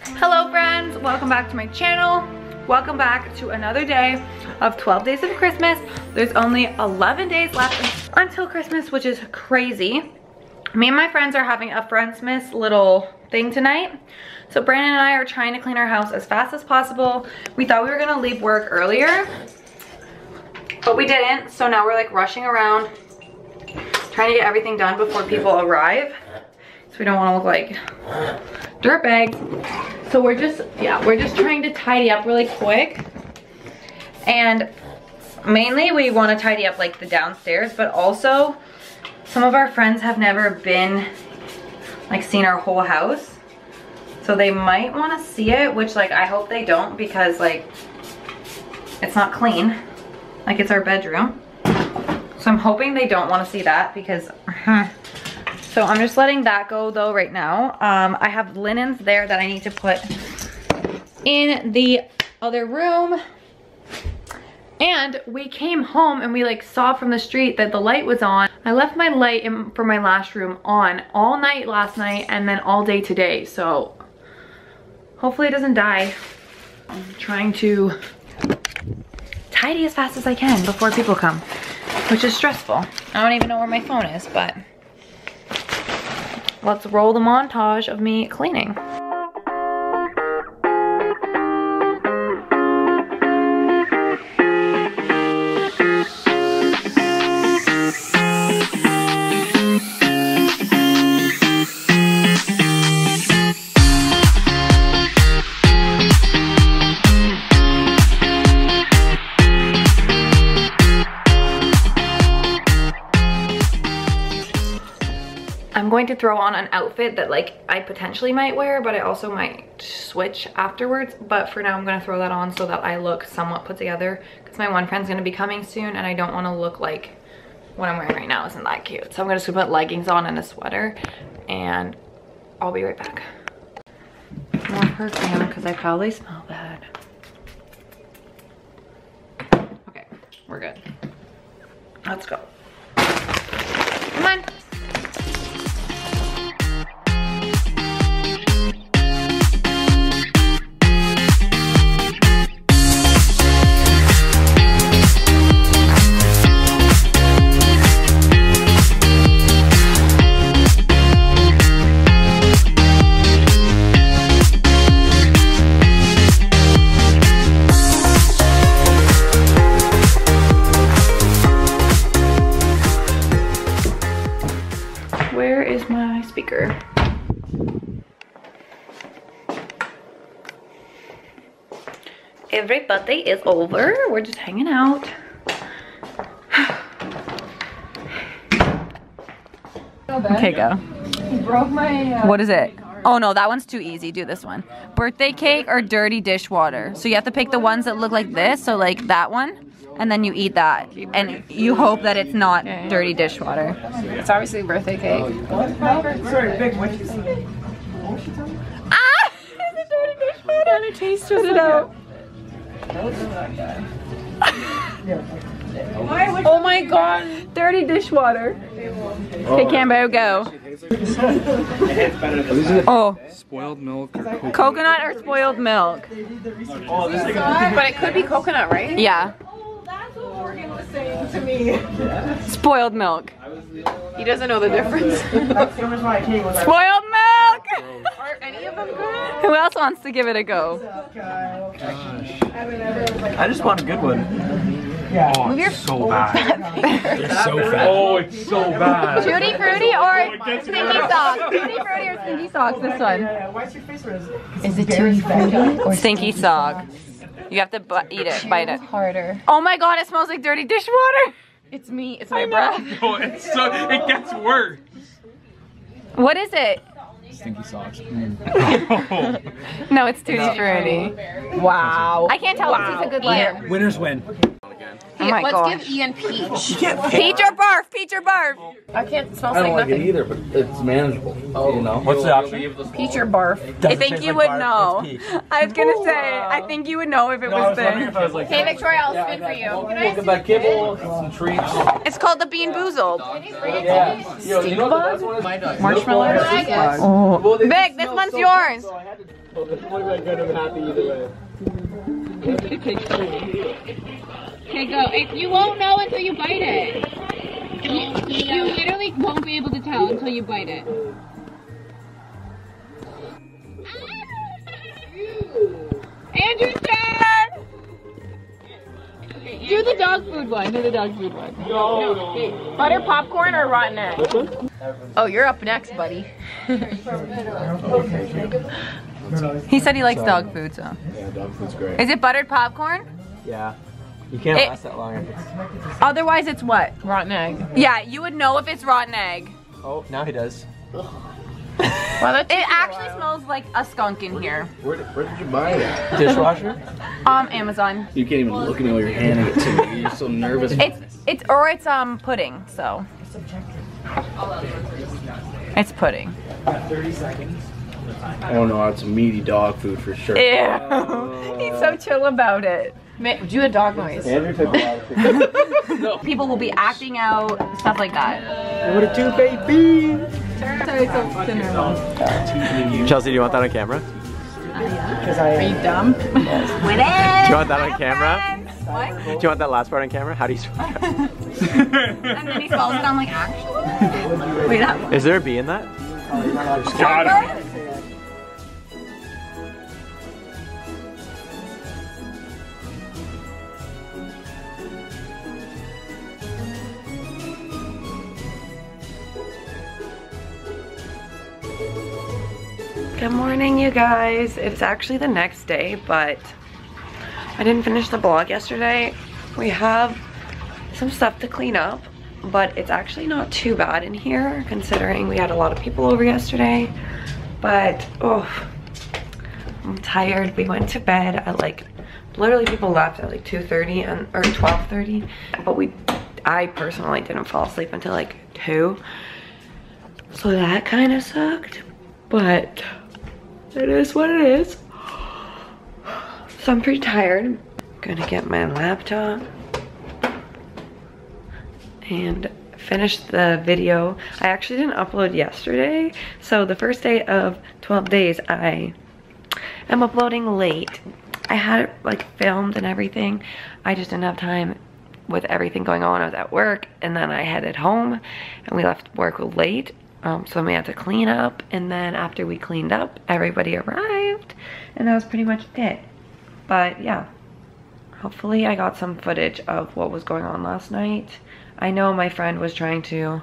Hello friends, welcome back to my channel. Welcome back to another day of 12 days of Christmas. There's only 11 days left until Christmas, which is crazy. Me and my friends are having a Friendsmas little thing tonight. So Brandon and I are trying to clean our house as fast as possible. We thought we were gonna leave work earlier, but we didn't. So now we're like rushing around, trying to get everything done before people arrive. So we don't wanna look like dirtbags. So we're just trying to tidy up really quick. And mainly we wanna tidy up like the downstairs, but also some of our friends have never been, like seen our whole house. So they might wanna see it, which like I hope they don't because like it's not clean. Like it's our bedroom. So I'm hoping they don't wanna see that because, so I'm just letting that go though right now. I have linens there that I need to put in the other room. And we came home and we like saw from the street that the light was on. I left my light for my last room on all night last night and then all day today. So hopefully it doesn't die. I'm trying to tidy as fast as I can before people come, which is stressful. I don't even know where my phone is, but let's roll the montage of me cleaning. I'm going to throw on an outfit that like I potentially might wear, but I also might switch afterwards. But for now I'm gonna throw that on so that I look somewhat put together because my one friend's gonna be coming soon and I don't wanna look like what I'm wearing right now isn't that cute. So I'm gonna just put leggings on and a sweater and I'll be right back. More perfume because I probably smell bad. Okay, we're good. Let's go. Come on. Where is my speaker? Everybody is over. We're just hanging out. Okay, go. He broke my what is it? Oh no, that one's too easy. Do this one. Birthday cake or dirty dishwater. So you have to pick the ones that look like this. So like that one. And then you eat that. And you hope that it's not dirty dishwater. It's obviously birthday cake. Ah! It's a dirty dishwater. And it tastes it out. Oh my god. Dirty dishwater. Okay, Cambo, go. Oh. Spoiled milk or coconut? Coconut or spoiled milk? But it could be coconut, right? Yeah. That's what Morgan was saying to me. Spoiled milk. He doesn't know the difference. Spoiled milk! Are any of them good? Who else wants to give it a go? Gosh. I just want a good one. Oh, it's so bad. It's so bad. Oh, it's so bad. Tutti Frutti or Stinky Socks? Tutti Frutti or Stinky Socks, this one? Why's your face red? Is it Tutti Frutti or Stinky Sock? You have to eat it, bite it. Harder. Oh my god, it smells like dirty dishwater! It's me. It's my breath. Oh, it's so, it gets worse. What is it? Stinky socks. No, it's Tutti Frutti. Wow. I can't tell if this is a good layer. Winners win. Oh my Let's gosh. give Ian peach. Peach or barf? Peach or barf? I can't. It smells I don't like like it nothing. either, but it's manageable. You know. What's the option? Peach or barf. I think you would know. I was gonna say, I think you would know if it was this. Okay, Victoria, I'll spin for you. We'll get back kibble, some treats. It's called the Bean Boozled. Yeah. Yo, you know what the best one is? Marshmallows. Oh. Vic, this one's yours. Well, this one I could have happy either way. Okay, go. You won't know until you bite it. You literally won't be able to tell until you bite it. Andrew's turn! Do the dog food one. Do the dog food one. No. Butter popcorn or rotten egg? Oh, you're up next, buddy. He said he likes dog food, so. Yeah, dog food's great. Is it buttered popcorn? Yeah. You can't last that long if it's... Otherwise, it's what? Rotten egg. Yeah, you would know if it's rotten egg. Oh, now he does. Well, It actually smells like a skunk in here. Where did you buy it? Dishwasher? Amazon. You can't even look at me while you're handing it to me. You're so nervous. It's pudding, so. It's pudding. 30 seconds. I don't know. It's meaty dog food for sure. Ew. He's so chill about it. do a dog noise. Andrew took a lot of pictures. No. People will be acting out, stuff like that. What a do, baby! Chelsea, do you want that on camera? Are you dumb? Do you want that on camera? What? Do you want that last part on camera? How do you spell it? And then he spells it, I'm like, actually? Wait, that Is there a B in that? Got it. Good morning, you guys. It's actually the next day, but I didn't finish the vlog yesterday. We have some stuff to clean up, but it's actually not too bad in here considering we had a lot of people over yesterday. But oh, I'm tired. We went to bed at like, literally people left at like 2:30 or 12:30, but I personally didn't fall asleep until like 2, so that kind of sucked, but it is what it is. So I'm pretty tired. I'm gonna get my laptop and finish the video. I actually didn't upload yesterday, so the first day of 12 days I am uploading late. I had it like filmed and everything. I just didn't have time with everything going on. I was at work and then I headed home and we left work late. So then we had to clean up, and then after we cleaned up, everybody arrived, and that was pretty much it. But yeah, hopefully I got some footage of what was going on last night. I know my friend was trying to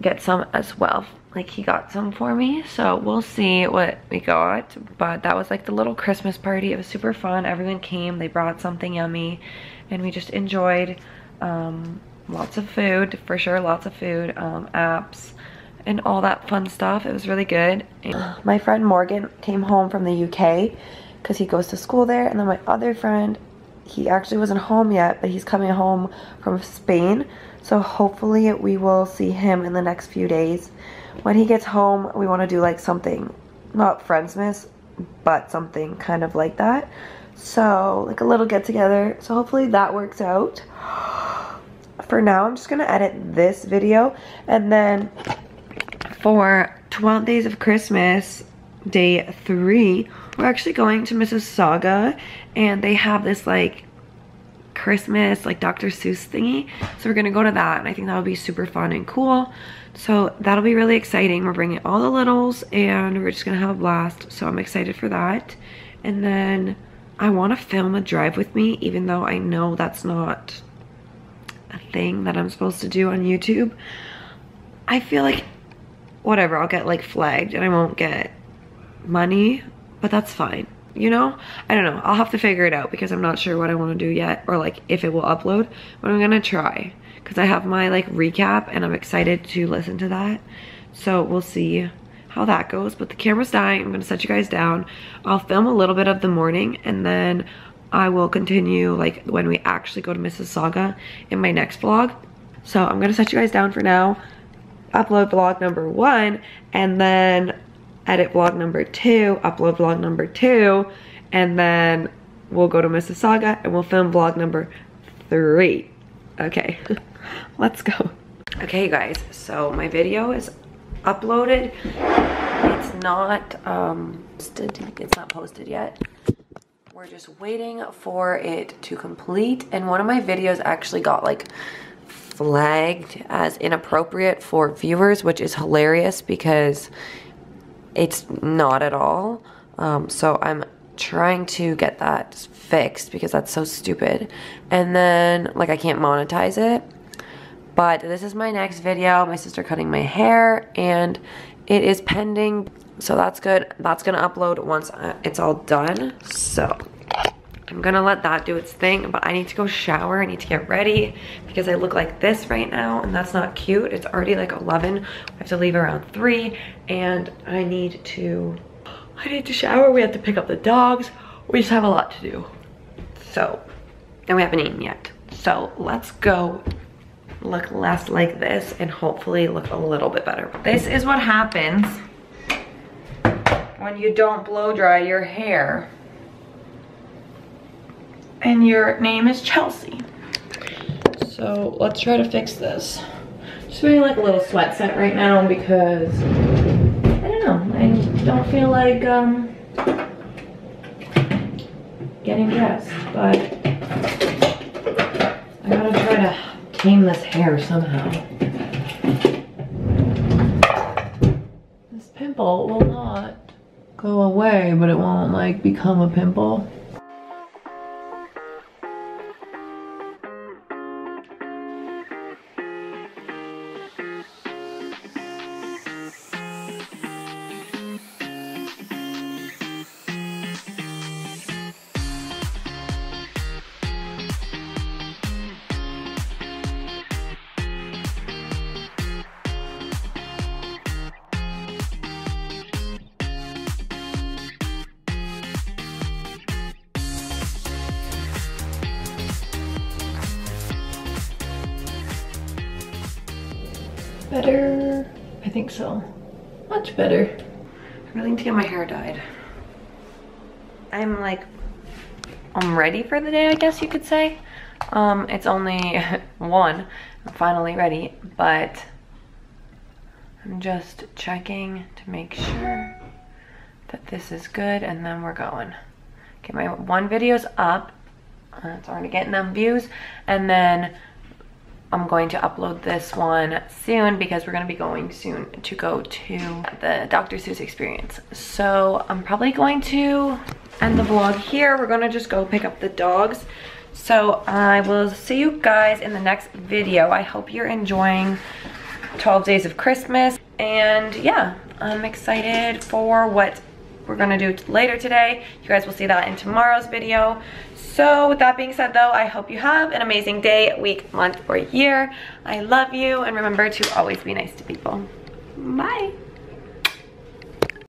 get some as well. Like, he got some for me, so we'll see what we got. But that was like the little Christmas party. It was super fun. Everyone came, they brought something yummy, and we just enjoyed lots of food, for sure, lots of food, apps, and all that fun stuff. It was really good. And my friend Morgan came home from the UK because he goes to school there, and then my other friend, he actually wasn't home yet, but he's coming home from Spain, so hopefully we will see him in the next few days. When he gets home, we want to do like something, not Friendsmas, but something kind of like that, so like a little get together, so hopefully that works out. For now, I'm just gonna edit this video, and then for 12 days of Christmas, day 3, we're actually going to Mississauga, and they have this like Christmas like Dr. Seuss thingy, so we're gonna go to that, and I think that would be super fun and cool. So that'll be really exciting. We're bringing all the littles and we're just gonna have a blast, so I'm excited for that. And then I want to film a drive with me, even though I know that's not a thing that I'm supposed to do on YouTube. I feel like whatever, I'll get like flagged and I won't get money, but that's fine, you know? I don't know, I'll have to figure it out because I'm not sure what I want to do yet, or like if it will upload, but I'm gonna try because I have my like recap and I'm excited to listen to that, so we'll see how that goes. But the camera's dying. I'm gonna set you guys down. I'll film a little bit of the morning, and then I will continue like when we actually go to Mississauga in my next vlog. So I'm gonna set you guys down for now, upload vlog number 1, and then edit vlog number 2, upload vlog number 2, and then we'll go to Mississauga and we'll film vlog number 3. Okay, let's go. Okay, guys, so my video is uploaded. It's not it's not posted yet. We're just waiting for it to complete, and one of my videos actually got like flagged as inappropriate for viewers, which is hilarious because it's not at all. So I'm trying to get that fixed because that's so stupid. And then like I can't monetize it. But this is my next video, my sister cutting my hair, and it is pending. So that's good. That's gonna upload once it's all done. So I'm gonna let that do its thing, but I need to go shower. I need to get ready because I look like this right now, and that's not cute. It's already like 11. I have to leave around 3, and I need to shower. We have to pick up the dogs. We just have a lot to do. So, and we haven't eaten yet. So let's go look less like this and hopefully look a little bit better. This is what happens when you don't blow dry your hair. And your name is Chelsea. So let's try to fix this. Just wearing like a little sweat set right now because I don't know, I don't feel like getting dressed, but I gotta try to tame this hair somehow. This pimple will not go away, but it won't like become a pimple. Better? I think so. Much better. I really need to get my hair dyed. I'm ready for the day, I guess you could say. It's only 1. I'm finally ready, but I'm just checking to make sure that this is good, and then we're going. Okay, my 1 video's up. It's already getting them views, and then I'm going to upload this one soon because we're going to be going soon to go to the Dr. Seuss experience. So I'm probably going to end the vlog here. We're going to just go pick up the dogs. So I will see you guys in the next video. I hope you're enjoying 12 days of Christmas. And yeah, I'm excited for what we're going to do later today. You guys will see that in tomorrow's video. So with that being said though, I hope you have an amazing day, week, month, or year. I love you, and remember to always be nice to people. Bye.